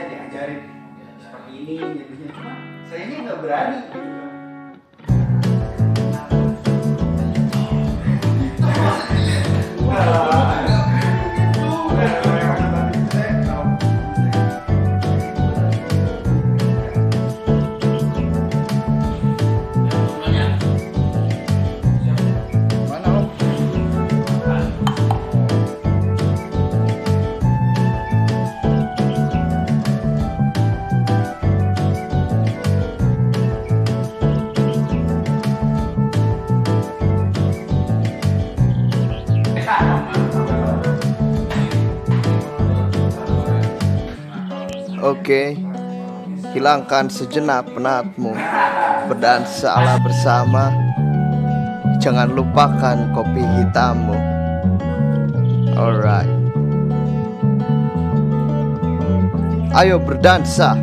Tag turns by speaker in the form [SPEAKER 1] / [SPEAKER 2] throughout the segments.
[SPEAKER 1] diajarin seperti ini jadinya, cuma sayangnya nggak berani gitu kan.
[SPEAKER 2] Oke, hilangkan sejenak penatmu, berdansalah bersama. Jangan lupakan kopi hitammu. Alright, ayo berdansa.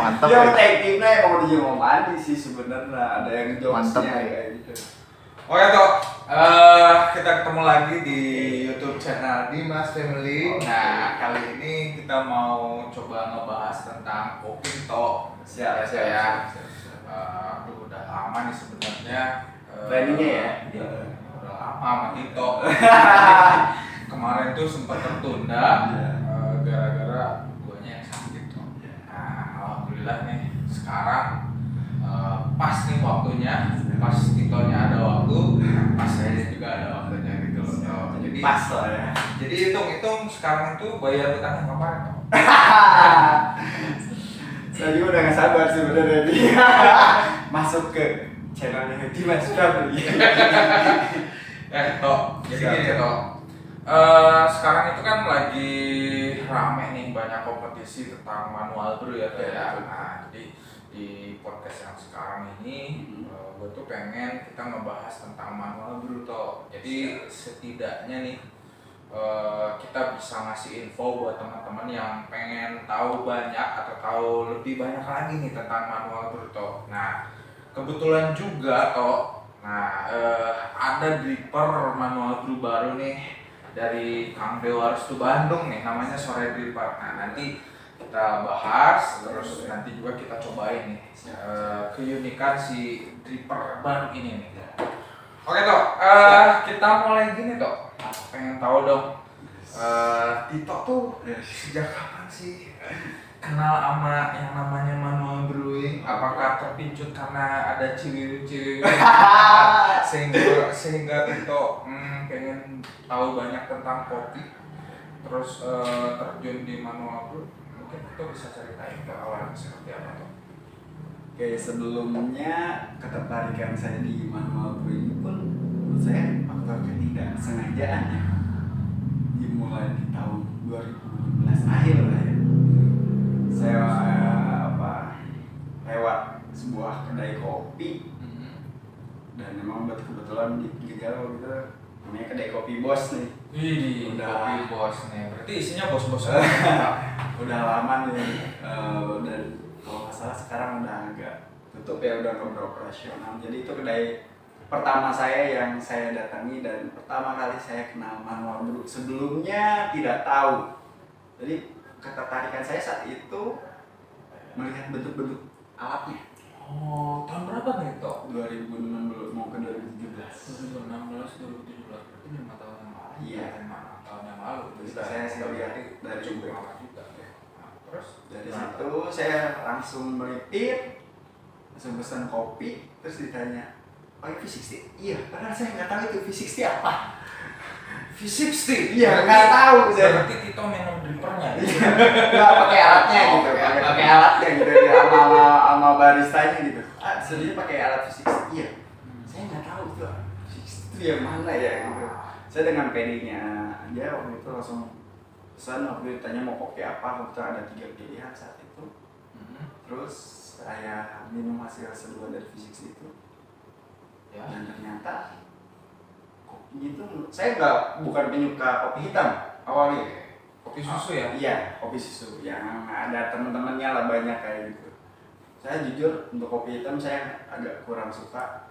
[SPEAKER 1] Mantap. Yang tekniknya emang udah mau mandi sih sebenarnya, ada yang jokesnya kayak gitu.
[SPEAKER 3] Oke toh, kita ketemu lagi di YouTube channel Dimas Family. Nah kali ini kita mau coba ngebahas tentang kopi toh.
[SPEAKER 1] Siap.
[SPEAKER 3] Udah lama nih sebenarnya.
[SPEAKER 1] Planningnya ya.
[SPEAKER 3] Udah lama sama Tito. Kemarin tuh sempat tertunda gara-gara guanya yang sakit toh. Nah alhamdulillah nih sekarang pas nih waktunya, pas Titonya ada waktu, pas saya juga ada waktunya gitu loh. Jadi
[SPEAKER 1] pas lah ya.
[SPEAKER 3] Jadi hitung sekarang itu bayar utangnya kapan toh?
[SPEAKER 1] Saya juga udah gak sabar sebenarnya dia masuk ke channelnya Dimas Family.
[SPEAKER 3] Toh, jadi gini toh. Sekarang itu kan lagi rame nih, banyak kompetisi tentang manual brew ya toh ya. Nah, jadi di podcast yang sekarang ini gue tuh pengen kita ngebahas tentang manual brew toh. Jadi setidaknya nih kita bisa ngasih info buat teman-teman yang pengen tahu banyak atau tahu lebih banyak lagi nih tentang manual brew toh. Nah kebetulan juga toh, ada dripper manual brew baru nih dari Kang Dewa Restu Bandung nih, namanya Sore Dripper. Nah nanti kita bahas, terus nanti juga kita cobain nih keunikan si dripper baru ini nih. Oke toh, kita mulai gini toh. Pengen tahu dong, Tito tuh sejak kapan sih kenal sama yang namanya manual brewing? Apakah terpincut karena ada ciwi-ciwi sehingga Tito pengen tahu banyak tentang kopi, terus terjun di manual brew? Mungkin Tito bisa ceritain ke awalnya seperti apa tuh?
[SPEAKER 1] Oke, sebelumnya ketertarikan saya di manual brewing pun menurut saya faktor ketidaksengajaan ya. Dimulai di tahun 2012 akhir lah ya. Saya lewat sebuah kedai kopi dan memang kebetulan di pinggir jalan gitu namanya kedai kopi Bos nih.
[SPEAKER 3] Wih, kopi Bos nih. Berarti isinya bos-bos.
[SPEAKER 1] Udah lama nih, dan kalau nggak salah sekarang udah agak tutup ya, udah nggak beroperasional. Jadi itu kedai pertama saya yang saya datangi dan pertama kali saya kenal manual brew. Sebelumnya tidak tahu. Jadi ketertarikan saya saat itu melihat bentuk-bentuk alatnya.
[SPEAKER 3] Oh, tahun berapa nih toh?
[SPEAKER 1] 2016 mau ke 2017.
[SPEAKER 3] 2016 2017 berarti 5 tahun yang lalu.
[SPEAKER 1] Iya.
[SPEAKER 3] 5 tahun yang lalu.
[SPEAKER 1] Terus saya sih lihat dari
[SPEAKER 3] cukup
[SPEAKER 1] juga.
[SPEAKER 3] lama juga ya. Nah, terus
[SPEAKER 1] Dari situ saya langsung melipir, langsung pesan kopi, terus ditanya, oh ini V60? Iya, padahal saya nggak tahu itu V60 apa.
[SPEAKER 3] V60.
[SPEAKER 1] Iya, nggak tahu saya.
[SPEAKER 3] Berarti Tito minum drippernya.
[SPEAKER 1] Nggak pakai alatnya gitu, pakai alatnya gitu ya, sama baristanya gitu. Ah, sebenarnya pakai alat V60. Iya, saya nggak tahu itu V60 itu yang mana ya gitu. Saya dengan pedenya aja waktu itu langsung pesan, waktu itu ditanya mau kopi apa, waktu itu ada 3 pilihan saat itu. Terus saya minum hasil seduhan dari V60 itu.
[SPEAKER 3] Ya.
[SPEAKER 1] Dan ternyata kopinya itu saya bukan penyuka kopi hitam awalnya.
[SPEAKER 3] Kopi susu ya?
[SPEAKER 1] Iya, kopi susu yang ada teman-temannya lah banyak kayak gitu. Saya jujur untuk kopi hitam saya agak kurang suka.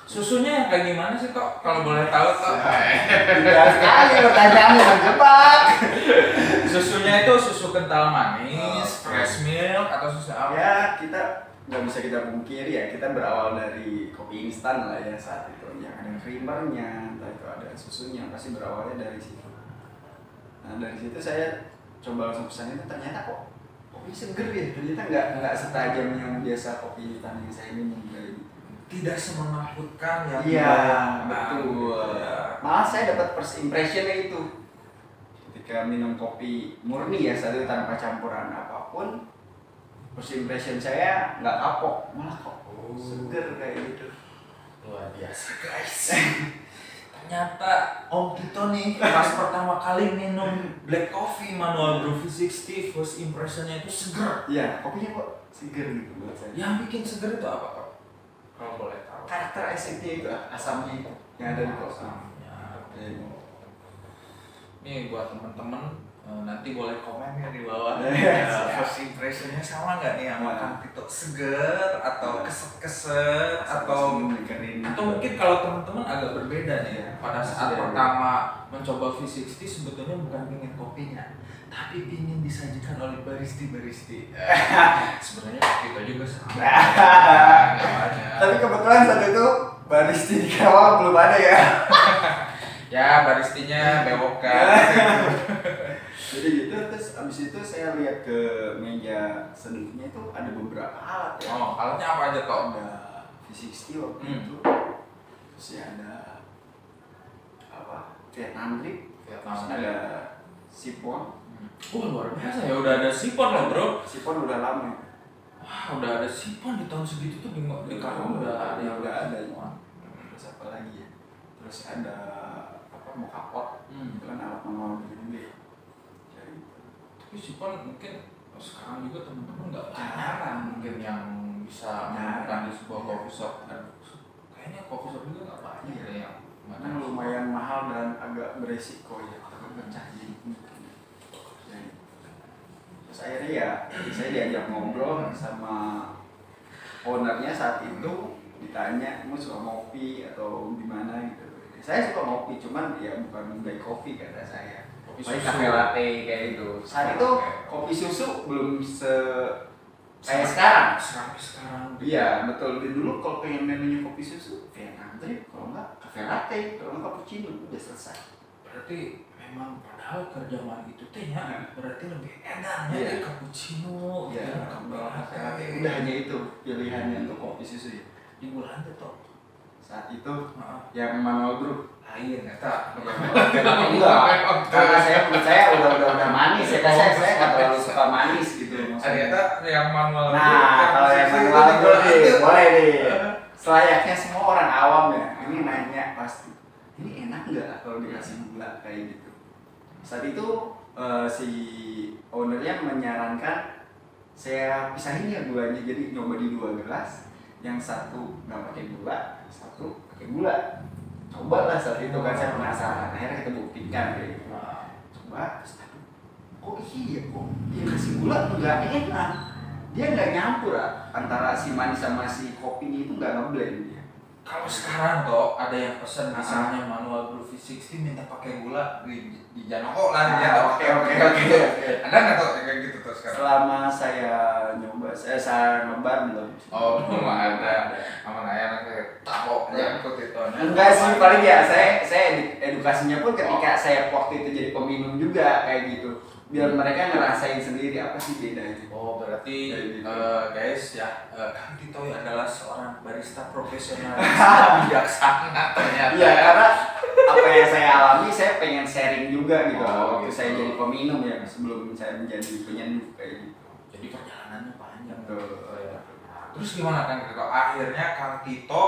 [SPEAKER 3] Susunya yang kayak gimana sih kok? Kalau boleh tahu kok.
[SPEAKER 1] Tidak sekali pertanyaanmu menjebak.
[SPEAKER 3] Susunya itu susu kental manis, fresh milk atau susu apa?
[SPEAKER 1] Ya kita nggak bisa kita pungkiri ya, kita berawal dari kopi instan lah ya saat itu, yang ada creamernya, entah itu ada susunya, pasti berawalnya dari situ. Nah dari situ saya coba langsung pesan itu, ternyata kok kopi seger ya, ternyata nggak setajam yang biasa kopi hitam yang saya minum kayak gitu.
[SPEAKER 3] Tidak semenakutkan yang
[SPEAKER 1] Iya,
[SPEAKER 3] dibayangkan.
[SPEAKER 1] betul.
[SPEAKER 3] Ya.
[SPEAKER 1] Malah saya dapat first impressionnya itu ketika minum kopi murni ya, saat itu tanpa campuran apapun. First impression saya nggak kapok, malah kok seger kayak gitu.
[SPEAKER 3] Luar biasa guys. Ternyata Om Tito nih pas pertama kali minum black coffee manual brew V60 first impressionnya itu seger.
[SPEAKER 1] Iya, kopinya kok seger gitu buat saya.
[SPEAKER 3] Yang bikin seger itu apa kok? Kalau boleh tahu.
[SPEAKER 1] Karakter acidnya itu, asamnya itu yang ada di kopi.
[SPEAKER 3] Nih buat teman-teman nanti boleh komen ya di bawah.
[SPEAKER 1] Yes.
[SPEAKER 3] First impressionnya sama nggak nih sama Kang Tito, seger atau keset-keset atau mungkin kalau teman-teman agak berbeda nih pada saat pertama mencoba V60 sebetulnya bukan pingin kopinya tapi pingin disajikan oleh baristi. Sebenarnya kita juga sama.
[SPEAKER 1] Tapi kebetulan saat itu baristi di Kawah belum ada ya.
[SPEAKER 3] Ya baristinya bewokan.
[SPEAKER 1] Jadi gitu, terus abis itu saya lihat ke meja seduhnya itu ada beberapa alat ya.
[SPEAKER 3] Oh, alatnya apa aja kok?
[SPEAKER 1] Ada V60 waktu itu, terus ya ada apa? Vietnam drip, terus ada sipon.
[SPEAKER 3] Luar biasa ya, udah ada sipon loh bro.
[SPEAKER 1] Sipon udah lama ya.
[SPEAKER 3] Wah, udah ada sipon di tahun segitu tuh bingung. Di kamu udah ada yang
[SPEAKER 1] udah ada ya. Terus apa lagi ya? Terus ada apa? Moka pot, itu kan alat manual gede.
[SPEAKER 3] Tapi sipon mungkin sekarang juga teman-teman nggak jarang mungkin yang bisa menemukan di sebuah coffee shop. Kayaknya coffee shop juga nggak banyak ya yang
[SPEAKER 1] Karena lumayan mahal dan agak beresiko ya, takut pecah jadi. Terus akhirnya ya saya diajak ngobrol sama ownernya saat itu, ditanya kamu suka ngopi atau gimana gitu. Saya suka ngopi, cuman ya bukan black coffee kata saya. Kopi cafe latte kayak gitu. Saat itu kopi susu belum kayak sekarang.
[SPEAKER 3] Sampai sekarang.
[SPEAKER 1] Iya betul. Dulu kalau pengen menunya kopi susu, Vietnam drip, kalau enggak cafe latte, kalau enggak cappuccino, udah selesai.
[SPEAKER 3] Berarti memang padahal kerjaan itu teh ya, berarti lebih enak ya di cappuccino.
[SPEAKER 1] Iya, cafe latte. Udah hanya itu pilihannya untuk kopi susu ya.
[SPEAKER 3] Di bulan itu
[SPEAKER 1] saat itu yang manual brew
[SPEAKER 3] lain eta.
[SPEAKER 1] Enggak. Karena saya udah manis ya, saya nggak terlalu suka manis gitu.
[SPEAKER 3] Ternyata yang manual brew.
[SPEAKER 1] Nah, kalau yang manual brew nih, boleh nih. Selayaknya semua orang awam ya, ini nanya pasti, ini enak nggak kalau dikasih gula kayak gitu. Saat itu si ownernya menyarankan saya pisahin ya gulanya, jadi nyoba di 2 gelas. Yang satu nggak pakai gula, satu pakai gula. Coba lah saat itu kan saya penasaran, akhirnya kita buktikan kayak gitu. Coba, terus aduh, kok iya kok dia kasih gula nggak enak, dia nggak nyampur antara si manis sama si kopinya itu nggak ngeblend dia.
[SPEAKER 3] Kalau sekarang kok ada yang pesan misalnya manual brew V60 minta pakai gula di Janoko lah ya.
[SPEAKER 1] Oke.
[SPEAKER 3] Ada nggak tuh kayak gitu tuh sekarang?
[SPEAKER 1] Selama saya nyoba, saya nyoba belum.
[SPEAKER 3] Oh belum ada. Aman ayah
[SPEAKER 1] Enggak sih, paling ya saya edukasinya pun ketika saya waktu itu jadi peminum juga kayak gitu. Biar mereka ngerasain sendiri apa sih bedanya.
[SPEAKER 3] Oh berarti guys ya, Kang Tito adalah seorang barista profesional yang bijaksana ternyata.
[SPEAKER 1] Iya, karena apa yang saya alami saya pengen sharing juga gitu.
[SPEAKER 3] Oh,
[SPEAKER 1] Waktu
[SPEAKER 3] gitu.
[SPEAKER 1] saya jadi peminum ya sebelum saya menjadi penyeduh kayak gitu.
[SPEAKER 3] Jadi perjalanannya panjang.
[SPEAKER 1] Betul.
[SPEAKER 3] Nah, terus gimana Kang Tito? Akhirnya Kang Tito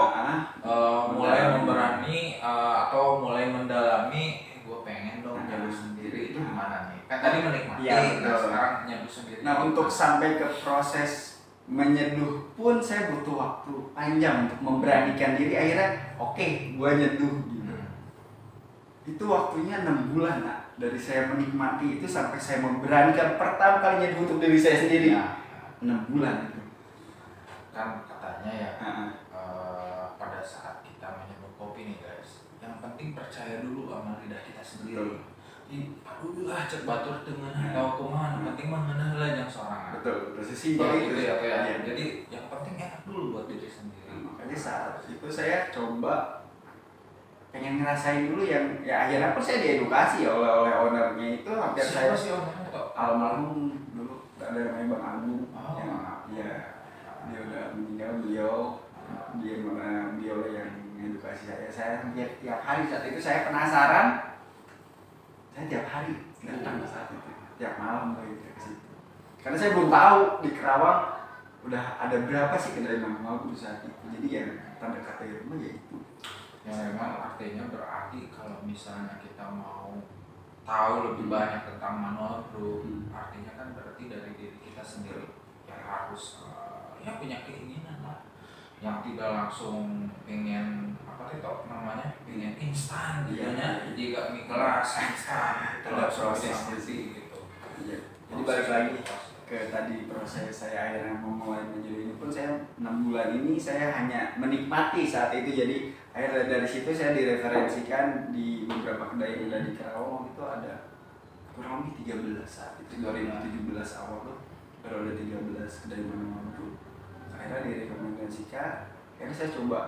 [SPEAKER 3] mulai memberani atau mulai mendalami, gue pengen dong nyeduh sendiri. Itu gimana nih? Kan tadi menikmati,
[SPEAKER 1] Iya,
[SPEAKER 3] nah
[SPEAKER 1] betul.
[SPEAKER 3] sekarang nyeduh sendiri.
[SPEAKER 1] Nah, untuk sampai ke proses menyeduh pun saya butuh waktu panjang untuk memberanikan diri. Akhirnya oke, gua nyeduh gitu. Itu waktunya 6 bulan lah. Dari saya menikmati itu sampai saya memberanikan pertama kali nyeduh untuk diri saya sendiri.
[SPEAKER 3] Ya,
[SPEAKER 1] 6 bulan itu.
[SPEAKER 3] kan katanya ya,
[SPEAKER 1] Heeh.
[SPEAKER 3] pada saat kita menyeduh kopi nih guys, yang penting percaya dulu sama lidah kita sendiri.
[SPEAKER 1] Betul.
[SPEAKER 3] Aduh lah cek batur dengan atau kumaha, penting mah ngeunah lah yang sorangan.
[SPEAKER 1] Betul, sesimpel itu
[SPEAKER 3] ya, kayak.
[SPEAKER 1] Iya.
[SPEAKER 3] Jadi yang penting enak dulu buat diri sendiri.
[SPEAKER 1] Makanya saat itu saya coba pengen ngerasain dulu yang ya akhirnya pun saya diedukasi ya oleh ownernya itu hampir saya
[SPEAKER 3] Siapa sih orangnya kok?
[SPEAKER 1] almarhum dulu ada namanya Bang Agung
[SPEAKER 3] Oh.
[SPEAKER 1] yang ya dia udah meninggal, beliau yang edukasi saya hampir tiap hari. Saat itu saya penasaran, saya tiap hari datang saat itu tiap malam gitu ke situ karena saya belum tahu di Kerawang udah ada berapa sih kedai manual di saat itu. Jadi yang terdekat dari rumah ya itu.
[SPEAKER 3] Ya memang artinya berarti kalau misalnya kita mau tahu lebih banyak tentang manual brew, artinya kan berarti dari diri kita sendiri yang harus ya punya keinginan lah, yang tidak langsung pengen apa itu namanya pengen instan gitu ya, jika mie kelas instan itu
[SPEAKER 1] Ada
[SPEAKER 3] langsung
[SPEAKER 1] prosesnya
[SPEAKER 3] sih gitu.
[SPEAKER 1] Iya. Jadi balik lagi ke tadi proses saya akhirnya memulai menjadi ini pun saya 6 bulan ini saya hanya menikmati saat itu. Jadi akhirnya dari situ saya direferensikan di beberapa kedai yang ada di Karawang. Itu ada kurang lebih 13 saat itu 2017 awal tuh baru ada 13 kedai manual tuh. Akhirnya direkomendasikan, akhirnya saya coba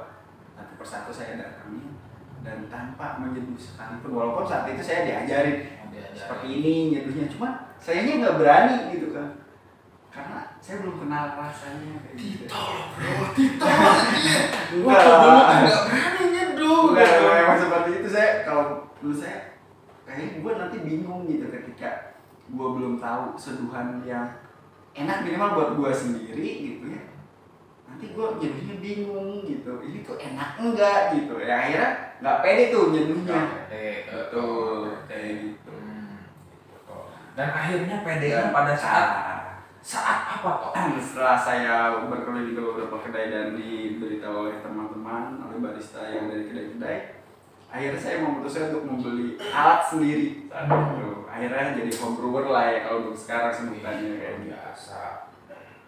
[SPEAKER 1] satu persatu saya datangi dan tanpa menyeduh sekalipun, walaupun saat itu saya diajarin seperti ini nyeduhnya, cuma sayanya nggak berani gitu kan karena saya belum kenal rasanya kayak gitu.
[SPEAKER 3] Tito
[SPEAKER 1] Enggak
[SPEAKER 3] nggak berani nyeduh.
[SPEAKER 1] enggak memang seperti itu. Saya kalau menurut saya kayaknya gue nanti bingung gitu ketika gue belum tahu seduhan yang enak minimal buat gue sendiri gitu ya. Nanti gue nyeduhnya bingung gitu, ini tuh enak enggak gitu ya, akhirnya nggak pede tuh nyeduhnya. Betul kayak gitu.
[SPEAKER 3] Dan akhirnya PD-nya pada saat apa toh?
[SPEAKER 1] Setelah saya berkeliling ke beberapa kedai dan diberitahu oleh teman-teman, oleh barista yang dari kedai-kedai, akhirnya saya memutuskan untuk membeli alat sendiri. Akhirnya jadi home brewer lah ya kalau untuk sekarang sebutannya kayak
[SPEAKER 3] Biasa.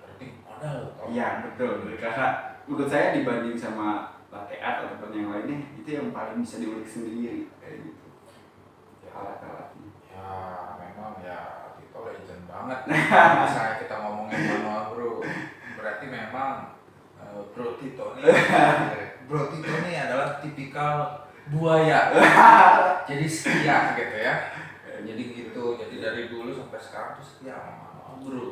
[SPEAKER 3] Berarti modal toh.
[SPEAKER 1] Iya betul, karena menurut saya dibanding sama latte art ataupun yang lainnya itu yang paling bisa diulik sendiri kayak gitu. Alat-alatnya.
[SPEAKER 3] Ya memang ya Tito legend banget. Misalnya kita ngomongin manual bro, berarti memang Bro Tito nih adalah tipikal buaya. Jadi setia gitu ya. Jadi gitu. Jadi dari dulu sampai sekarang tuh setia sama manual bro.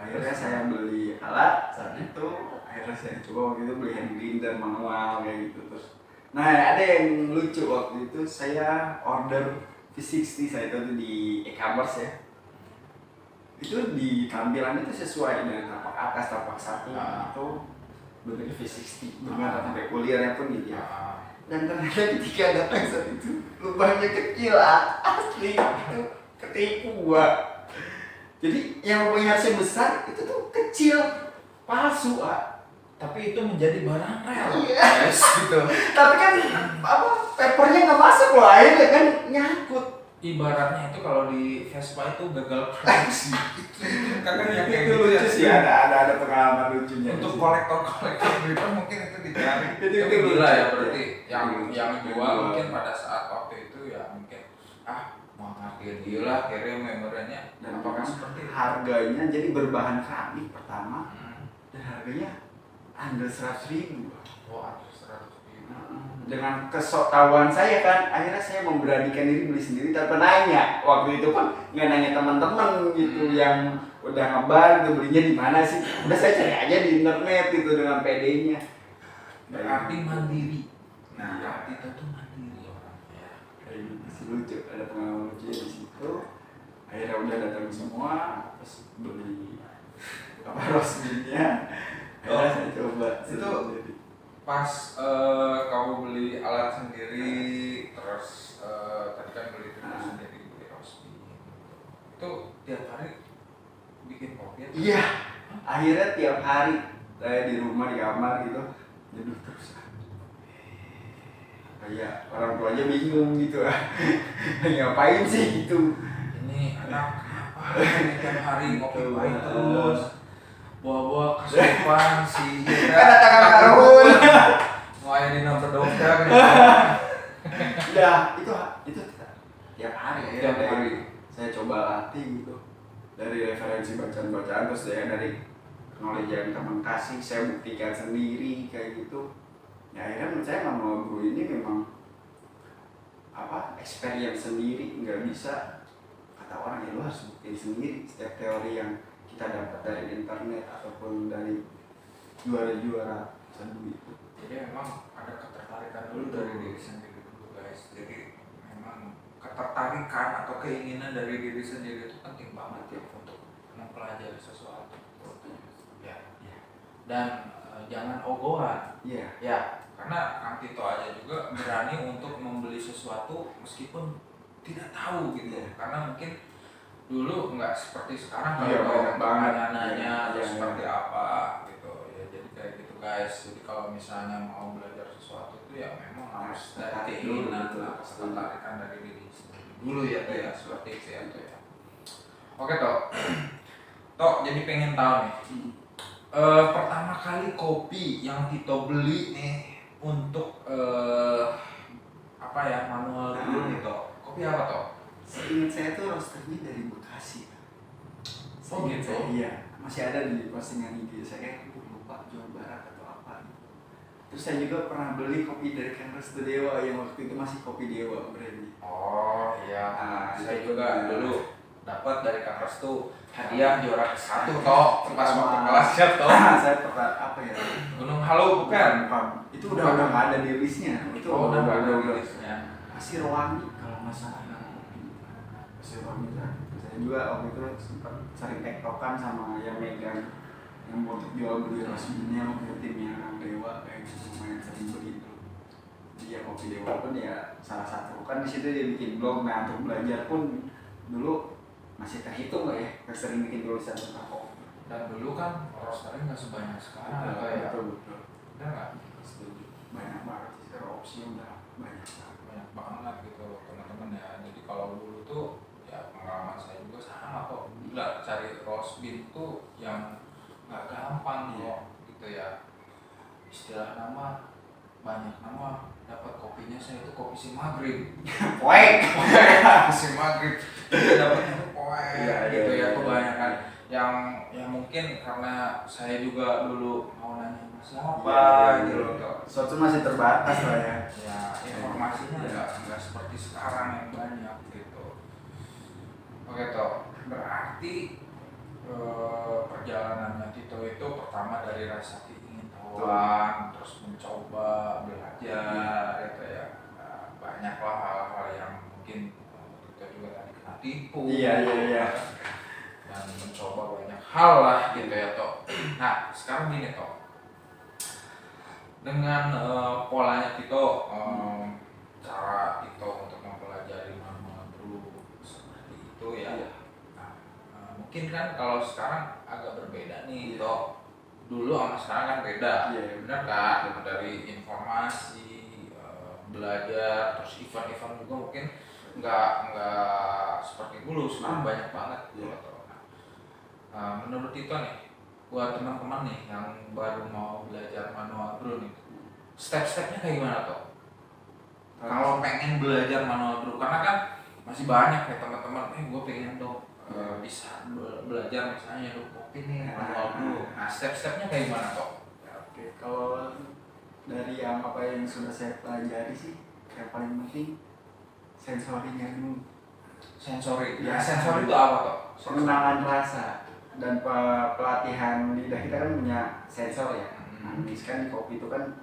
[SPEAKER 1] Akhirnya saya beli alat saat itu, akhirnya saya coba waktu itu beli hand grinder manual kayak gitu terus. Nah ada yang lucu waktu itu saya order V60 saya itu di e-commerce ya. Itu di tampilan itu sesuai dengan tapak atas tapak satu itu bentuknya V60 dengan sampai kulirnya pun gitu ya. Dan ternyata ketika datang saat itu lubangnya kecil asli itu ketipu gua. Jadi yang lubangnya harusnya besar itu tuh kecil palsu
[SPEAKER 3] Tapi itu menjadi barang rel.
[SPEAKER 1] Iya.
[SPEAKER 3] Yes, gitu.
[SPEAKER 1] Tapi kan apa papernya nggak masuk loh, akhirnya kan nyangkut.
[SPEAKER 3] Ibaratnya itu kalau di Vespa itu gagal produksi. itu kadang yang kayak
[SPEAKER 1] Itu
[SPEAKER 3] gitu
[SPEAKER 1] lucu sih, ada pengalaman lucunya.
[SPEAKER 3] Untuk kolektor gitu mungkin itu dicari.
[SPEAKER 1] Itu
[SPEAKER 3] Tapi
[SPEAKER 1] lucu.
[SPEAKER 3] gila ya berarti yang
[SPEAKER 1] Yang
[SPEAKER 3] jual
[SPEAKER 1] jual.
[SPEAKER 3] mungkin pada saat waktu itu ya mungkin mau ngerti dia lah kirim memorinya.
[SPEAKER 1] Dan
[SPEAKER 3] Apakah
[SPEAKER 1] memang
[SPEAKER 3] seperti itu?
[SPEAKER 1] harganya jadi berbahan keramik pertama dan harganya under 100.000.
[SPEAKER 3] Oh, ada 100.000.
[SPEAKER 1] Dengan kesoktahuan saya kan, akhirnya saya memberanikan diri beli sendiri tanpa nanya. Waktu itu kan nggak nanya teman-teman gitu yang udah ngebar gitu, belinya di mana sih? Udah saya cari aja di internet gitu dengan PD-nya.
[SPEAKER 3] Berarti mandiri. Nah, Kak Tito tuh mandiri orangnya.
[SPEAKER 1] Kayak gitu sih, lucu, ada pengalaman lucu di situ. Akhirnya udah datang semua, terus beli apa rosminnya. Akhirnya saya coba
[SPEAKER 3] Itu pas kamu beli alat sendiri, terus tadi kan beli filter sendiri, beli rosmi, itu tiap hari bikin kopi atau?
[SPEAKER 1] Iya, akhirnya tiap hari saya di rumah di kamar gitu nyeduh terus. Kayak orang tua aja bingung gitu ngapain sih gitu.
[SPEAKER 3] Ini anak apa tiap hari ngopi pahit terus, bawa-bawa kesurupan si
[SPEAKER 1] Kan datang karun.
[SPEAKER 3] ngelayanin nomor dokter gitu.
[SPEAKER 1] Ya itu tiap hari ya.
[SPEAKER 3] Tiap hari.
[SPEAKER 1] Saya coba latih gitu dari referensi bacaan-bacaan, terus dari knowledge yang teman kasih saya buktikan sendiri kayak gitu. Ya akhirnya menurut saya Manual Brew ini memang apa experience sendiri, nggak bisa kata orang ya lu harus buktiin sendiri setiap teori yang kita dapat dari internet ataupun dari juara-juara seduh itu.
[SPEAKER 3] Jadi memang ada ketertarikan dulu dari diri sendiri dulu guys. Jadi memang ketertarikan atau keinginan dari diri sendiri itu penting banget ya untuk mempelajari sesuatu. Ya. Dan jangan ogohan.
[SPEAKER 1] Iya.
[SPEAKER 3] Ya, karena Kang Tito aja juga berani untuk membeli sesuatu meskipun tidak tahu gitu. Karena mungkin dulu nggak seperti sekarang
[SPEAKER 1] Iya, banyak banget.
[SPEAKER 3] nanya
[SPEAKER 1] Iya,
[SPEAKER 3] seperti apa gitu ya. Jadi kayak gitu guys. Jadi kalau misalnya mau belajar sesuatu itu ya memang harus dari keinginan, ketertarikan dari diri sendiri dulu ya tuh ya, seperti itu ya tuh ya. Oke Tok. Tok, jadi pengen tahu nih. Pertama kali kopi yang Tito beli nih untuk apa ya, Manual Brew nih Tok. Kopi apa Tok?
[SPEAKER 1] Seingat saya tuh roasternya dari Bekasi.
[SPEAKER 3] Oh gitu?
[SPEAKER 1] Saya, iya, masih ada di postingan IG. Saya kayak lupa Jawa Barat atau apa. Terus saya juga pernah beli kopi dari Kang Restu Dewa yang waktu itu masih Kopi Dewa brandnya.
[SPEAKER 3] Oh iya,
[SPEAKER 1] Nah,
[SPEAKER 3] saya
[SPEAKER 1] itu
[SPEAKER 3] juga
[SPEAKER 1] benar.
[SPEAKER 3] dulu dapat dari Kang Restu hadiah juara ke-1 Tok, pas
[SPEAKER 1] Sama-
[SPEAKER 3] waktu kelasnya Tok.
[SPEAKER 1] Saya pernah apa ya?
[SPEAKER 3] Gunung Halu bukan?
[SPEAKER 1] Itu udah nggak ada di listnya. Itu
[SPEAKER 3] Oh, udah nggak ada
[SPEAKER 1] udah.
[SPEAKER 3] listnya.
[SPEAKER 1] Masih Rowangi kalau nggak salah. Masih Rowangi. Saya juga waktu itu sempat sering tektokan sama yang megang yang untuk jual beli resminya waktu itu timnya Kang Dewa kayak gitu, lumayan sering begitu. Dia Kopi Dewa pun ya salah satu kan di situ dia bikin blog. Nah untuk belajar pun dulu masih terhitung nggak ya, sering bikin tulisan tentang kopi.
[SPEAKER 3] Dan dulu kan roasternya nggak sebanyak sekarang ya kayak.
[SPEAKER 1] Betul.
[SPEAKER 3] Bener nggak?
[SPEAKER 1] Setuju. Banyak banget sih, secara opsi udah banyak banget.
[SPEAKER 3] Banyak banget gitu teman-teman ya. Jadi kalau dulu tuh ya pengalaman saya juga sama kok. Gila, cari roast beef tuh yang nggak gampang
[SPEAKER 1] Iya.
[SPEAKER 3] kok gitu ya. Istilah nama banyak nama, dapat kopinya saya itu kopi si maghrib.
[SPEAKER 1] Poek.
[SPEAKER 3] Kopi si maghrib. Dapatnya tuh poek
[SPEAKER 1] Iya,
[SPEAKER 3] gitu
[SPEAKER 1] iya,
[SPEAKER 3] ya
[SPEAKER 1] iya.
[SPEAKER 3] kebanyakan. Yang mungkin karena saya juga dulu mau nanya siapa
[SPEAKER 1] Iya,
[SPEAKER 3] gitu
[SPEAKER 1] iya.
[SPEAKER 3] loh Tok.
[SPEAKER 1] Suatu masih terbatas lah ya.
[SPEAKER 3] Ya informasinya nggak seperti sekarang yang banyak gitu. Oke Tok, berarti perjalanannya Tito itu pertama dari rasa keinginan, terus mencoba belajar gitu ya. Nah, banyaklah hal-hal yang mungkin Tito juga tadi kena tipu.
[SPEAKER 1] Iya.
[SPEAKER 3] Dan mencoba banyak hal lah gitu ya Tok. Nah sekarang gini Tok, dengan polanya Tito, cara Tito untuk mempelajari Manual Brew seperti itu ya.
[SPEAKER 1] Iya.
[SPEAKER 3] Nah, mungkin kan kalau sekarang agak berbeda nih
[SPEAKER 1] Iya.
[SPEAKER 3] Tok. Dulu sama sekarang kan beda,
[SPEAKER 1] Iya.
[SPEAKER 3] benar kan? Dari informasi, belajar, terus event-event juga mungkin nggak seperti dulu. Sekarang banyak banget gitu
[SPEAKER 1] Iya.
[SPEAKER 3] Tok. Nah, menurut Tito nih, buat teman-teman nih yang baru mau belajar Manual Brew nih, step-stepnya kayak gimana Tok? Kalau pengen belajar Manual Brew, karena kan masih banyak ya teman-teman, gue pengen dong bisa belajar misalnya dong kopi nih Manual Brew. Nah step-stepnya kayak gimana Tok?
[SPEAKER 1] Ya, oke. Kalau dari yang apa yang sudah saya pelajari sih, yang paling penting sensorinya dulu.
[SPEAKER 3] Sensori.
[SPEAKER 1] Ya.
[SPEAKER 3] Sensori itu apa toh?
[SPEAKER 1] Pengenalan rasa dan pelatihan lidah kita kan punya sensor ya. Manis kan di kopi itu kan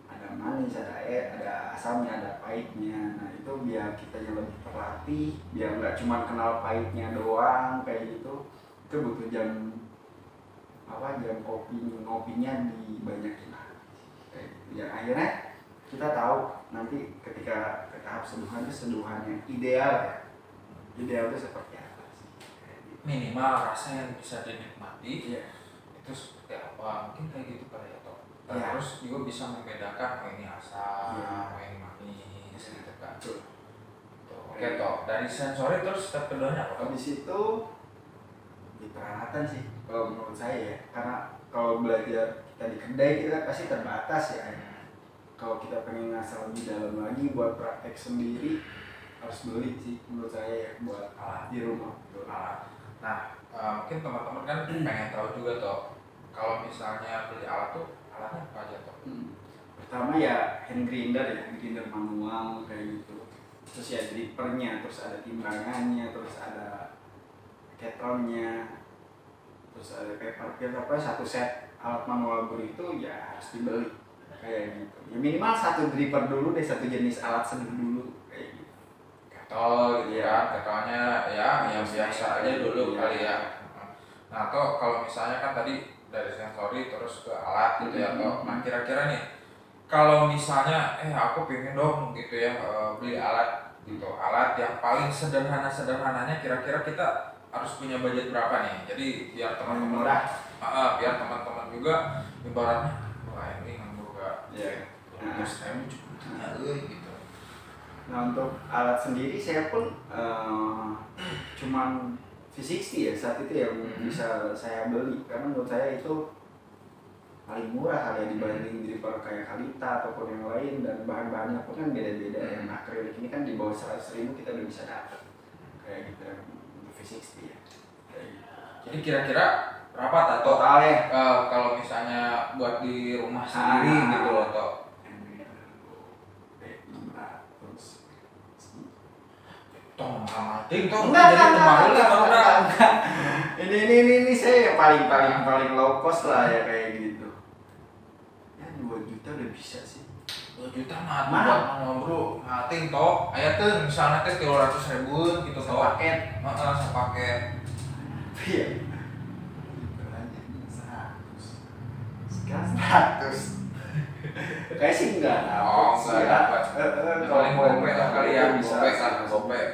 [SPEAKER 1] ada manis, ada ada asamnya, ada pahitnya. Nah itu biar kita yang lebih terlatih, biar nggak cuma kenal pahitnya doang kayak gitu. Itu butuh jam ngopinya dibanyakin lah. Kayak gitu. Yang akhirnya kita tahu nanti ketika ke tahap seduhan itu seduhan yang ideal ya. Ideal itu seperti apa sih? Kayak gitu.
[SPEAKER 3] Minimal rasa yang bisa dinikmati.
[SPEAKER 1] Iya.
[SPEAKER 3] Itu seperti apa? Mungkin kayak gitu kali ya toh.
[SPEAKER 1] Ya.
[SPEAKER 3] Terus juga bisa membedakan oh ini asam,
[SPEAKER 1] Iya.
[SPEAKER 3] oh ini manis gitu kan.
[SPEAKER 1] Betul.
[SPEAKER 3] Tuh, oke toh. Dari sensori terus step keduanya apa?
[SPEAKER 1] Habis itu di peralatan sih kalau menurut saya ya, karena kalau belajar kita di kedai kita pasti terbatas ya. Kalau kita pengen ngasal lebih dalam lagi buat praktek sendiri harus beli sih menurut saya ya, buat alat di rumah. Betul.
[SPEAKER 3] Nah, mungkin teman-teman kan pengen tahu juga toh, kalau misalnya beli alat tuh alatnya apa aja toh?
[SPEAKER 1] Pertama ya hand grinder ya, grinder manual kayak gitu. Terus ya drippernya, terus ada timbangannya, terus ada ketronnya, terus ada paper plate, apa satu set alat manual brew itu ya harus dibeli kayak gitu. Ya minimal satu dripper dulu deh, satu jenis alat seduh dulu kayak gitu.
[SPEAKER 3] Ketol gitu
[SPEAKER 1] Iya.
[SPEAKER 3] kan, ketolnya ya yang biasa aja dulu
[SPEAKER 1] Iya.
[SPEAKER 3] kali ya. Nah, toh kalau misalnya kan tadi dari sensori terus ke alat gitu ya toh. Nah, kira-kira nih kalau misalnya aku pengen dong gitu ya beli alat gitu, alat yang paling sederhananya kira-kira kita harus punya budget berapa nih? Jadi biar teman-teman
[SPEAKER 1] Murah.
[SPEAKER 3] biar teman-teman juga ibaratnya wah ini juga
[SPEAKER 1] Iya.
[SPEAKER 3] terus saya punya gitu.
[SPEAKER 1] Nah untuk alat sendiri saya pun cuman V60 ya saat itu yang bisa saya beli, karena menurut saya itu paling murah kali ya dibanding dripper kayak Kalita ataupun yang lain, dan bahan-bahannya pun kan beda-beda ya. Nah akrilik ini kan di bawah 100.000 kita udah bisa dapat kayak gitu untuk V60 ya. Kayak gitu.
[SPEAKER 3] Jadi kira-kira berapa tato
[SPEAKER 1] Totalnya
[SPEAKER 3] kalau misalnya buat di rumah sendiri gitu loh toh? Toh mati toh jadi kemarin
[SPEAKER 1] enggak. Ini saya yang paling low cost lah ya kayak gitu. Ya 2 juta udah bisa sih.
[SPEAKER 3] 2 juta mah buat ngobrol mati toh. Aya teh misalnya teh 300.000 gitu toh.
[SPEAKER 1] Paket.
[SPEAKER 3] Heeh, sapaket.
[SPEAKER 1] Iya. Sekarang 100. Kayak sih enggak
[SPEAKER 3] Oh,
[SPEAKER 1] sih
[SPEAKER 3] enggak
[SPEAKER 1] ya.
[SPEAKER 3] dapat. Paling gopek lah kali ya,
[SPEAKER 1] bisa.
[SPEAKER 3] gopek lah, gopek.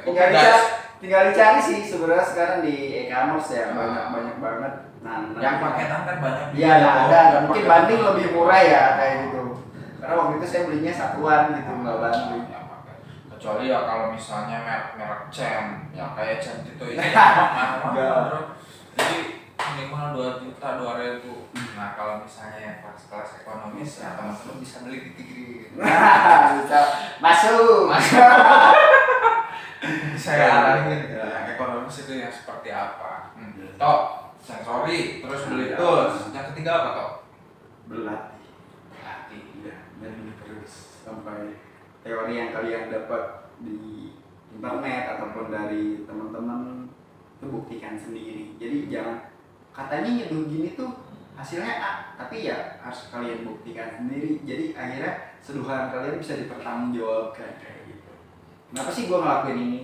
[SPEAKER 1] Tinggal dicari sih sebenarnya sekarang di e-commerce ya, banyak banget. Nah,
[SPEAKER 3] Yang paketan kan banyak.
[SPEAKER 1] Iya, ada. Dan mungkin banding lebih murah ya kayak gitu. Karena waktu itu saya belinya satuan gitu, nggak banding.
[SPEAKER 3] Ya, pakai. Kecuali ya kalau misalnya merek Cem, yang kayak Cem itu mahal bro. Jadi minimal 2 juta 2.000. Nah kalau misalnya yang kelas ekonomis ya teman-teman bisa beli gitu.
[SPEAKER 1] Nah, bisa masuk.
[SPEAKER 3] Saya arahin gitu. Yang ekonomis itu yang seperti apa? Toh sensori, terus beli tools. Yang ketiga apa toh?
[SPEAKER 1] Berlatih.
[SPEAKER 3] Berlatih.
[SPEAKER 1] Iya, jadi terus sampai teori yang kalian dapat di internet ataupun dari teman-teman itu buktikan sendiri. Jadi jangan katanya nyeduh gini tuh hasilnya A, tapi ya harus kalian buktikan sendiri. Jadi akhirnya seduhan kalian bisa dipertanggungjawabkan kayak gitu. Kenapa sih gua ngelakuin ini?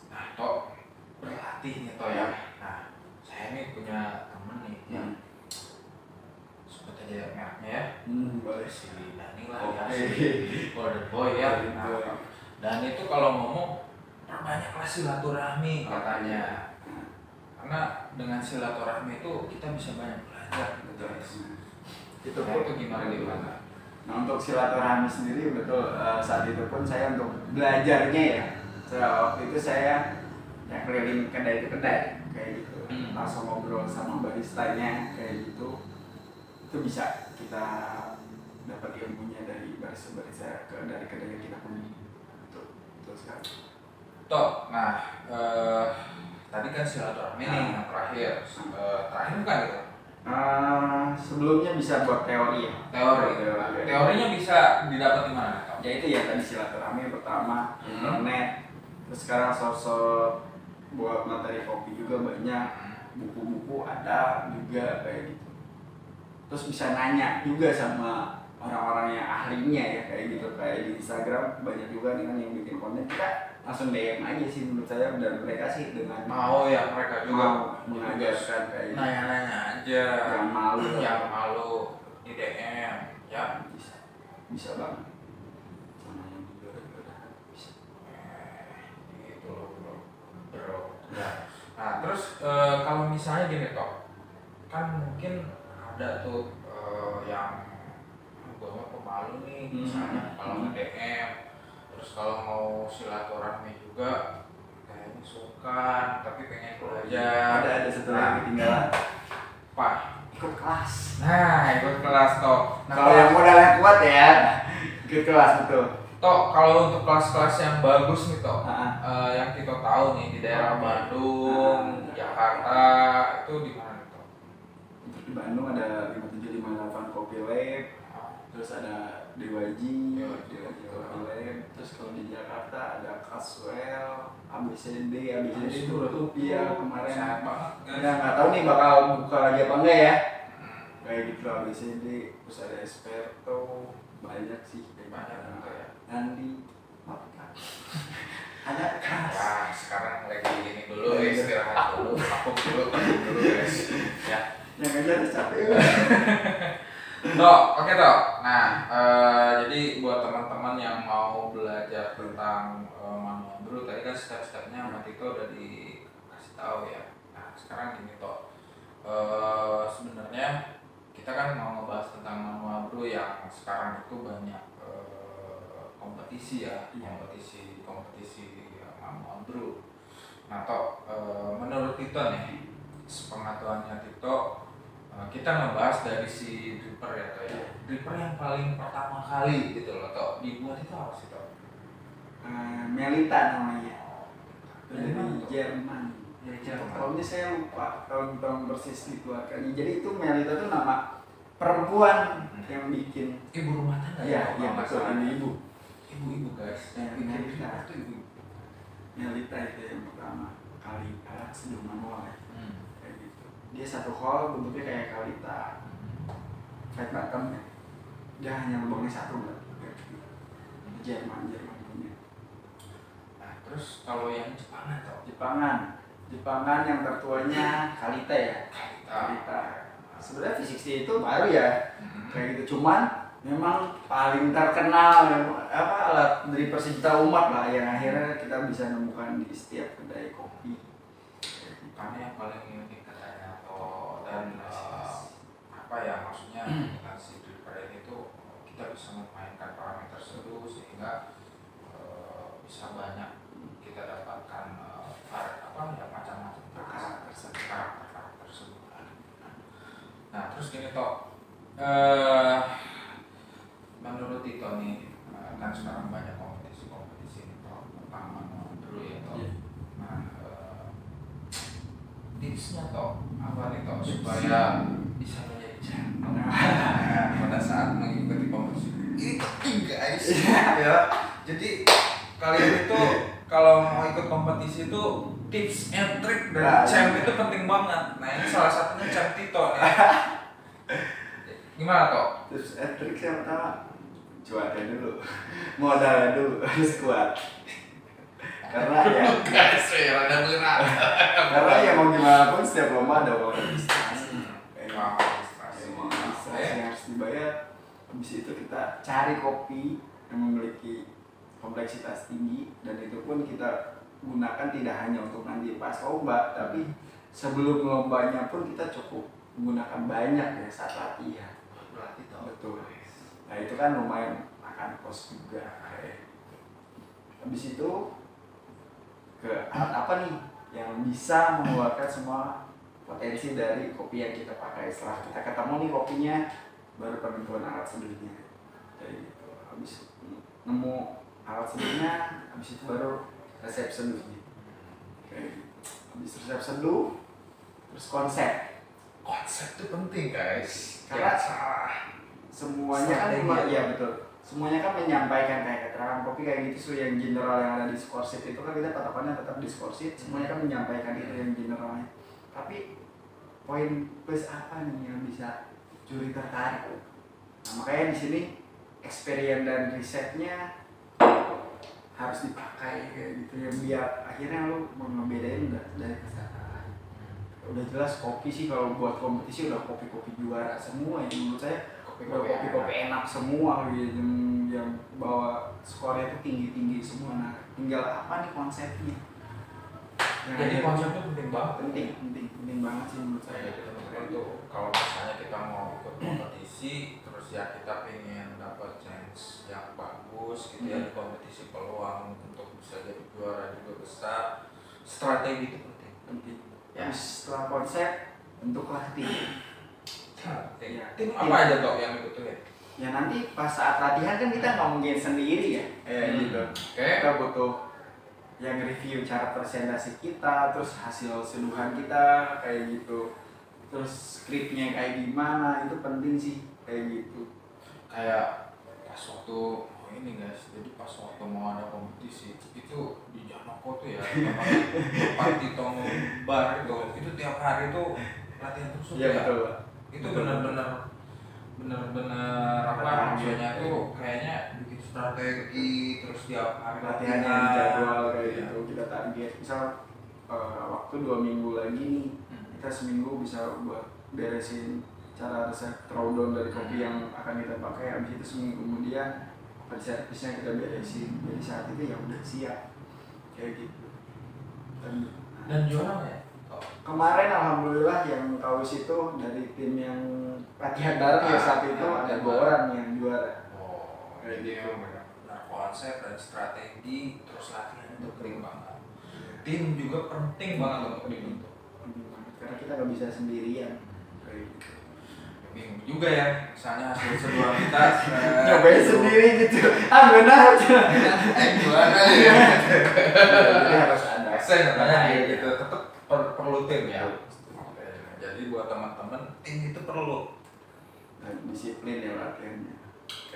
[SPEAKER 3] Nah toh berlatih nih toh ya. Nah saya nih punya temen nih yang sebut aja mereknya ya.
[SPEAKER 1] Boleh.
[SPEAKER 3] Si Dani lah
[SPEAKER 1] Oke.
[SPEAKER 3] ya, si Golden Boy ya.
[SPEAKER 1] Golden Boy.
[SPEAKER 3] Nah, dan itu kalau ngomong perbanyaklah silaturahmi katanya. Karena dengan silaturahmi itu kita bisa banyak belajar gitu guys.
[SPEAKER 1] Itu
[SPEAKER 3] Nah,
[SPEAKER 1] pun
[SPEAKER 3] itu gimana?
[SPEAKER 1] Nah untuk silaturahmi sendiri betul saat itu pun saya untuk belajarnya ya. Waktu itu saya ya keliling kedai ke kedai kayak gitu. Langsung ngobrol sama baristanya kayak gitu. Itu bisa kita dapat ilmunya dari barista dari kedai yang kita punya. Betul sekali.
[SPEAKER 3] Toh, nah tadi kan silaturahmi nih yang terakhir. Terakhir bukan gitu?
[SPEAKER 1] Sebelumnya bisa buat teori ya.
[SPEAKER 3] Teorinya bisa didapat di mana?
[SPEAKER 1] Ya itu ya tadi silaturahmi pertama, internet. Terus sekarang sosok buat materi kopi juga banyak, buku-buku ada juga kayak gitu. Terus bisa nanya juga sama orang-orang yang ahlinya ya kayak gitu, kayak di Instagram banyak juga nih kan yang bikin konten, kita langsung DM aja sih menurut saya, dan mereka sih dengan
[SPEAKER 3] Mau ya mereka juga
[SPEAKER 1] mau mengajarkan kayak gitu.
[SPEAKER 3] nanya-nanya aja.
[SPEAKER 1] Yang malu
[SPEAKER 3] di DM ya.
[SPEAKER 1] bisa banget. Sama yang juga bisa.
[SPEAKER 3] Gitu loh bro. Ya. Nah terus kalau misalnya gini toh, kan mungkin ada tuh yang gue mau pemalu nih, misalnya kalau nge-DM, terus kalau mau silaturahmi juga kayaknya sungkan, tapi pengen belajar.
[SPEAKER 1] Ada satu lagi ketinggalan.
[SPEAKER 3] Pak,
[SPEAKER 1] Ikut kelas.
[SPEAKER 3] nah ikut kelas toh. Nah,
[SPEAKER 1] Kalau yang modalnya kuat ya, ikut kelas betul.
[SPEAKER 3] toh kalau untuk kelas-kelas yang bagus nih toh,
[SPEAKER 1] Ah.
[SPEAKER 3] yang kita tahu nih di daerah Bandung, Jakarta, itu di mana nih toh?
[SPEAKER 1] Untuk di Bandung ada 5758 Kopi Lab, terus ada Dewaji Kopi Lab, terus kalau di Jakarta ada Caswell, ABCD itu tuh ya kemarin.
[SPEAKER 3] Sehat banget, guys.
[SPEAKER 1] Ya nggak tahu nih bakal buka lagi apa enggak ya. Kayak gitu ABCD, terus ada Esperto, banyak sih kayak
[SPEAKER 3] Banyak juga ya.
[SPEAKER 1] Nandi, Mapka. Ada kelas.
[SPEAKER 3] Ya sekarang lagi ini dulu, istirahat dulu, vakum dulu guys. Ya.
[SPEAKER 1] Yang aja udah capek.
[SPEAKER 3] Toh, oke toh. Nah, jadi buat teman-teman yang mau belajar tentang manual brew, tadi kan step-stepnya sama Tito udah dikasih tahu ya. Nah, sekarang gini toh, sebenarnya kita kan mau ngebahas tentang manual brew yang sekarang itu banyak kompetisi ya, kompetisi manual brew. Nah, toh menurut Tito nih, sepengetahuannya Tito, kita ngebahas dari si dripper ya toh ya. Dripper yang paling pertama kali gitu loh toh dibuat itu apa sih toh?
[SPEAKER 1] Melita namanya.
[SPEAKER 3] Dari mana tuh?
[SPEAKER 1] Jerman.
[SPEAKER 3] Dari Jerman.
[SPEAKER 1] Tahunnya saya lupa, tahun persis dikeluarkan. Jadi itu Melita itu nama perempuan yang bikin.
[SPEAKER 3] Ibu rumah tangga
[SPEAKER 1] Iya,
[SPEAKER 3] kalau
[SPEAKER 1] iya
[SPEAKER 3] nggak
[SPEAKER 1] betul,
[SPEAKER 3] salah.
[SPEAKER 1] ibu.
[SPEAKER 3] Ibu guys.
[SPEAKER 1] Ya,
[SPEAKER 3] Bikin
[SPEAKER 1] Melita.
[SPEAKER 3] dripper tuh ibu.
[SPEAKER 1] Melita itu yang pertama kali alat seduh manual ya.
[SPEAKER 3] Hmm.
[SPEAKER 1] Kayak gitu. Dia satu hole bentuknya kayak kalita. Flat bottom ya. Dia hanya lubangnya satu kan. Jerman punya.
[SPEAKER 3] Nah, terus kalau yang Jepangan toh?
[SPEAKER 1] Jepangan yang tertuanya Kalita ya. Kalita. Sebenarnya V60 itu baru ya. Kayak gitu. Cuman memang paling terkenal alat dari percinta umat lah yang akhirnya kita bisa nemukan di setiap kedai kopi.
[SPEAKER 3] Karena yang paling unik katanya toh, dan apa ya maksudnya dengan si dripper ini tuh kita bisa memainkan parameter seru sehingga bisa banyak kita dapatkan macam-macam karakter tersebut. Nah terus gini toh, menurut Tito nih, kan sekarang banyak kompetisi nih toh tentang manual brew ya toh. Nah tipsnya toh apa nih toh supaya bisa menjadi champion pada saat mengikuti kompetisi ini penting guys ya. Jadi kali ini tuh kalau mau ikut kompetisi itu tips and trick dari champ itu penting banget. Nah ini salah satunya champ Tito nih. Gimana toh?
[SPEAKER 1] Terus trik yang pertama cuaca dulu, modalnya dulu harus kuat. Karena ya
[SPEAKER 3] guys ya ada berat.
[SPEAKER 1] karena ya mau gimana pun setiap lomba ada uang registrasi.
[SPEAKER 3] Registrasi
[SPEAKER 1] yang harus dibayar. Habis itu kita cari kopi yang memiliki kompleksitas tinggi, dan itu pun kita gunakan tidak hanya untuk nanti pas lomba, tapi sebelum lombanya pun kita cukup menggunakan banyak ya saat latihan. Betul. Nah itu kan lumayan akan kos juga. Habis itu ke alat apa nih yang bisa mengeluarkan semua potensi dari kopi yang kita pakai. Setelah kita ketemu nih kopinya, baru penentuan alat seduhnya. Kayak gitu. Habis nemu alat seduhnya, habis itu baru resep seduhnya. Kayak gitu. Habis resep seduh, terus konsep
[SPEAKER 3] konsep itu penting guys.
[SPEAKER 1] Karena
[SPEAKER 3] Jangan salah.
[SPEAKER 1] semuanya kan
[SPEAKER 3] Strategi.
[SPEAKER 1] iya betul. Semuanya kan menyampaikan kayak keterangan kopi kayak gitu. So yang general yang ada di scoresheet itu kan kita patokannya tetap di scoresheet. Semuanya kan menyampaikan itu yang generalnya. Tapi poin plus apa nih yang bisa juri tertarik? Nah, makanya di sini experience dan risetnya harus dipakai kayak gitu ya, biar akhirnya lu mau ngebedain udah dari kesalahan. Udah jelas kopi sih kalau buat kompetisi udah kopi-kopi juara semua ya menurut saya. Udah kopi-kopi enak semua gitu yang bawa skornya itu tinggi-tinggi semua. Nah tinggal apa nih konsepnya. Nah,
[SPEAKER 3] Jadi konsepnya penting banget.
[SPEAKER 1] penting banget sih menurut saya.
[SPEAKER 3] Itu kalau misalnya kita mau ikut kompetisi terus ya kita pengen dapat chance yang bagus gitu ya di kompetisi, peluang untuk bisa jadi juara juga besar, strategi itu penting. Ya.
[SPEAKER 1] Setelah konsep bentuklah tim.
[SPEAKER 3] Tim.
[SPEAKER 1] Ya.
[SPEAKER 3] Tim apa aja toh yang dibutuhin?
[SPEAKER 1] Ya nanti pas saat latihan kan kita ngomongin sendiri ya, gitu.
[SPEAKER 3] Oke.
[SPEAKER 1] Kita butuh yang review cara presentasi kita, terus hasil seduhan kita kayak gitu, terus skripnya kayak gimana, itu penting sih kayak gitu.
[SPEAKER 3] Kayak pas waktu ini guys, jadi pas waktu mau ada kompetisi itu di Janoko tuh ya tempat di Tomo Bar itu tiap hari tuh latihan terus
[SPEAKER 1] Iya
[SPEAKER 3] ya.
[SPEAKER 1] betul.
[SPEAKER 3] Itu benar-benar apa maksudnya tuh kayaknya bikin strategi terus tiap hari
[SPEAKER 1] Latihan yang jadwal kayak gitu, kita target misal waktu 2 minggu lagi nih, kita seminggu bisa buat beresin cara resep throwdown dari kopi yang akan kita pakai. Habis itu seminggu kemudian servisnya kita beresin, jadi saat itu ya udah siap kayak gitu.
[SPEAKER 3] dan juara ya.
[SPEAKER 1] Kemarin alhamdulillah yang Kawis itu dari tim yang latihan bareng ya saat itu ada 2 orang yang juara.
[SPEAKER 3] Oh, jadi yang benar konsep dan strategi terus latihan itu penting banget. Tim juga penting banget untuk dibentuk.
[SPEAKER 1] Karena kita nggak bisa sendirian kayak gitu.
[SPEAKER 3] Bingung juga ya, misalnya hasil seduhan kita
[SPEAKER 1] Nyobain sendiri gitu. Benar aja.
[SPEAKER 3] gimana ya?
[SPEAKER 1] Jadi harus ada.
[SPEAKER 3] Saya katanya gitu, tetap perlu tim ya. Oke. Jadi buat teman-teman tim itu perlu
[SPEAKER 1] Dan disiplin ya latihannya.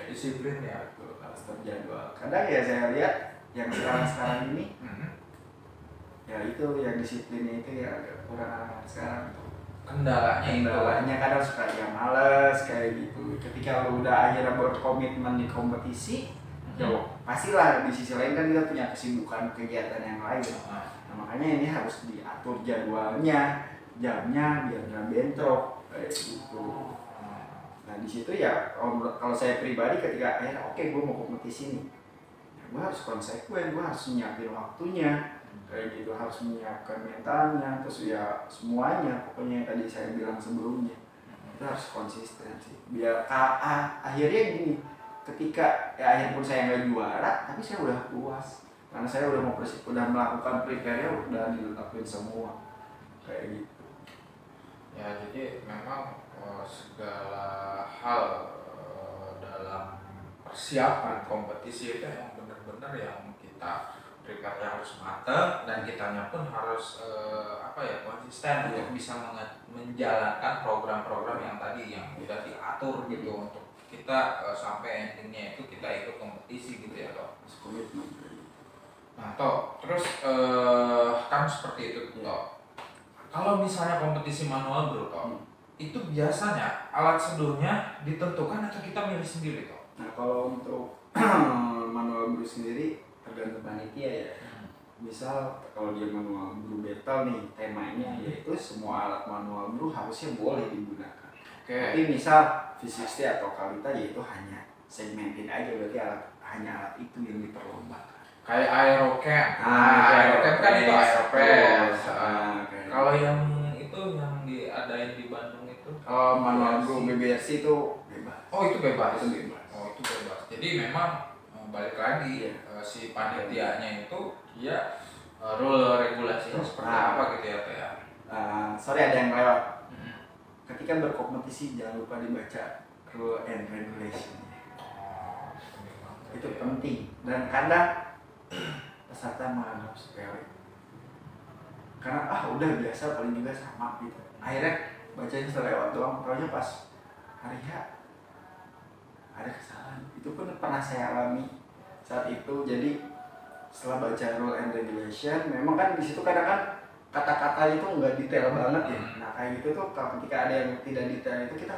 [SPEAKER 3] disiplin ya.
[SPEAKER 1] Betul, harus terjadwal. Kadang ya saya lihat yang sekarang ini ya itu yang disiplinnya itu ya agak kurang sekarang. Kendalanya kadang suka ya males kayak gitu. Ketika lu udah akhirnya berkomitmen di kompetisi, ya pastilah di sisi lain kan kita punya kesibukan kegiatan yang lain. Nah, makanya ini harus diatur jadwalnya, jamnya biar nggak bentrok kayak gitu. Nah di situ ya kalau saya pribadi ketika akhirnya oke gue mau kompetisi nih, ya, gue harus konsekuen, gue harus nyiapin waktunya kayak gitu, harus menyiapkan mentalnya, terus ya semuanya pokoknya yang tadi saya bilang sebelumnya itu harus konsisten sih. Biar akhirnya gini, ketika ya akhir pun saya nggak juara, tapi saya udah puas karena saya udah melakukan prepare-nya, udah dilakuin semua kayak gitu.
[SPEAKER 3] Ya jadi memang segala hal dalam persiapan kompetisi itu yang benar-benar yang kita prepare harus matang dan kitanya pun harus konsisten untuk bisa menjalankan program-program yang tadi yang sudah diatur gitu untuk kita sampai endingnya itu kita ikut kompetisi gitu ya toh. Nah toh terus kan seperti itu toh. Kalau misalnya kompetisi manual bro toh, itu biasanya alat seduhnya ditentukan atau kita milih sendiri toh?
[SPEAKER 1] Nah kalau untuk manual brew sendiri tergantung panitia ya. Misal kalau dia manual brew battle nih temanya yaitu semua alat manual brew harusnya boleh digunakan. Tapi misal V60 atau Kalita yaitu hanya segmented aja, berarti hanya alat itu yang diperlombakan.
[SPEAKER 3] Kayak Aerocat. Aerocat kan itu Aerocat. Kalau yang itu yang diadain di Bandung itu
[SPEAKER 1] manual brew BBRC itu bebas.
[SPEAKER 3] Oh itu bebas.
[SPEAKER 1] Itu bebas.
[SPEAKER 3] Oh itu bebas. Jadi memang balik lagi si panitianya itu dia rule regulasinya seperti apa gitu ya Teh ya.
[SPEAKER 1] Sorry ada yang lewat. Ketika berkompetisi jangan lupa dibaca rule and regulation. Itu penting dan kadang peserta menganggap sepele. Karena udah biasa paling juga sama gitu. Akhirnya bacanya selewat doang, taunya pas hari H ada kesalahan. Itu pun pernah saya alami saat itu. Jadi setelah baca rule and regulation, memang kan di situ kadang kan kata-kata itu nggak detail banget ya. Nah kayak gitu tuh ketika ada yang tidak detail itu kita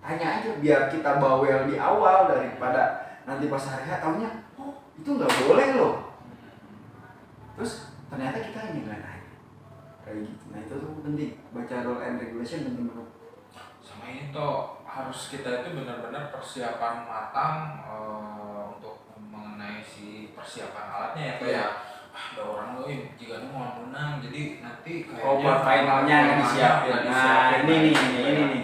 [SPEAKER 1] tanya aja biar kita bawel di awal daripada nanti pas hari H taunya oh itu nggak boleh loh. Terus ternyata kita ini nggak nanya kayak gitu. Nah itu tuh penting, baca rule and regulation penting banget.
[SPEAKER 3] Sama ini tuh harus kita itu benar-benar persiapan matang untuk mengenai si persiapan alatnya ya kayak ada orang loh jika mau menang jadi nanti kayaknya
[SPEAKER 1] buat finalnya nggak disiapin. Nah ini nih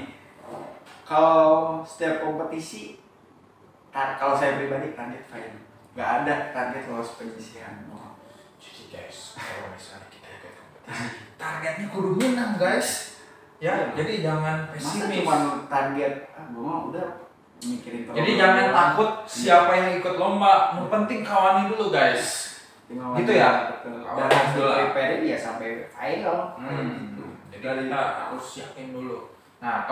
[SPEAKER 1] kalau setiap kompetisi kalau saya pribadi target final, nggak ada target lolos penyisihan.
[SPEAKER 3] Jadi guys, kalau misalnya kita ikut kompetisi, targetnya kudu menang guys. Ya, jadi jangan
[SPEAKER 1] Masa
[SPEAKER 3] pesimis.
[SPEAKER 1] cuma target, gue mah udah mikirin terlalu.
[SPEAKER 3] Jadi jangan takut siapa yang ikut lomba, yang penting kawani dulu guys. Gitu ya?
[SPEAKER 1] Betul. Dan
[SPEAKER 3] Kawani
[SPEAKER 1] harus
[SPEAKER 3] dulu.
[SPEAKER 1] prepare ya sampai final.
[SPEAKER 3] Jadi kita harus yakin dulu. Nah,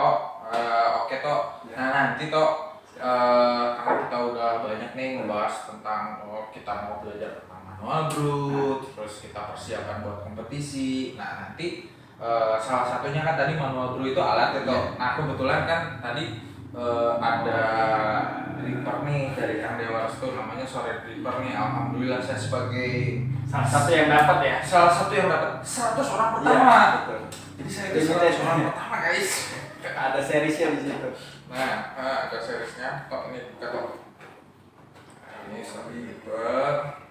[SPEAKER 3] oke toh.
[SPEAKER 1] Ya.
[SPEAKER 3] Nah nanti toh, karena kita udah banyak nih ngebahas tentang kita mau belajar tentang manual brute, terus kita persiapan buat kompetisi. Nah nanti salah satunya kan tadi manual brute itu alat itu. Nah kebetulan kan tadi ada dripper nih dari Kang Dewa Restu, namanya Sore Dripper nih. Alhamdulillah saya sebagai
[SPEAKER 1] Salah satu yang dapat ya.
[SPEAKER 3] salah satu yang dapat 100 orang pertama.
[SPEAKER 1] Iya, betul.
[SPEAKER 3] Jadi saya itu 100 orang pertama guys.
[SPEAKER 1] Ada seriesnya di situ.
[SPEAKER 3] Nah, ada seriesnya. Tok ini buka tok. Ini Sore Dripper.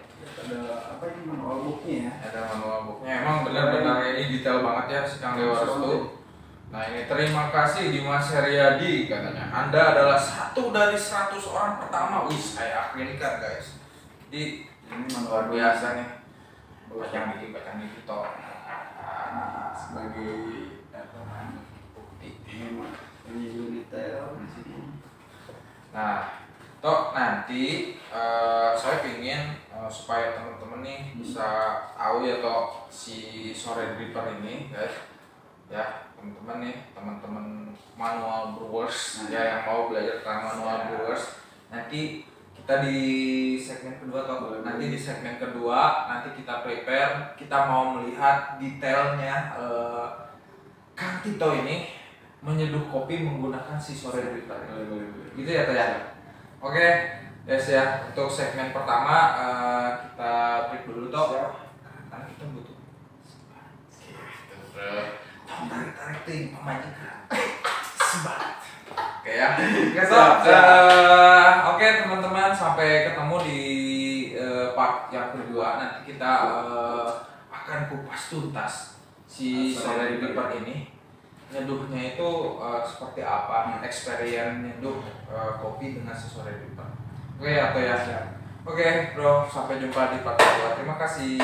[SPEAKER 1] Ada apa ini manual booknya ya?
[SPEAKER 3] Ada manual booknya. Emang benar-benar ini detail banget ya si Kang Dewa Restu. Nah ini terima kasih Dimas Heriadi katanya. Anda adalah satu dari 100 orang pertama. Wih saya akhirkan guys. Jadi ini luar biasa nih. Bacang dikit toh.
[SPEAKER 1] Sebagai bukti ini detail di sini.
[SPEAKER 3] Nah, toh nanti saya ingin supaya teman-teman nih bisa tahu ya toh si Sore Dripper ini guys. Ya, teman-teman manual brewers ya yang mau belajar tentang manual brewers. Nanti kita di segmen kedua toh. Nanti di segmen kedua nanti kita prepare, kita mau melihat detailnya Kang Tito ini menyeduh kopi menggunakan si Sore Dripper. Gitu ya toh ya. Oke, guys ya, untuk segmen pertama kita break dulu toh. Karena kita butuh tarik ting pemajikan sebat. Oke ya. Oke teman-teman, sampai ketemu di part yang kedua. Nanti kita akan kupas tuntas si Sore Dripper ini. Nyeduhnya itu seperti apa, experience nyeduh kopi dengan si Sore Dripper. Oke atau ya. Oke bro, sampai jumpa di part kedua. Terima kasih.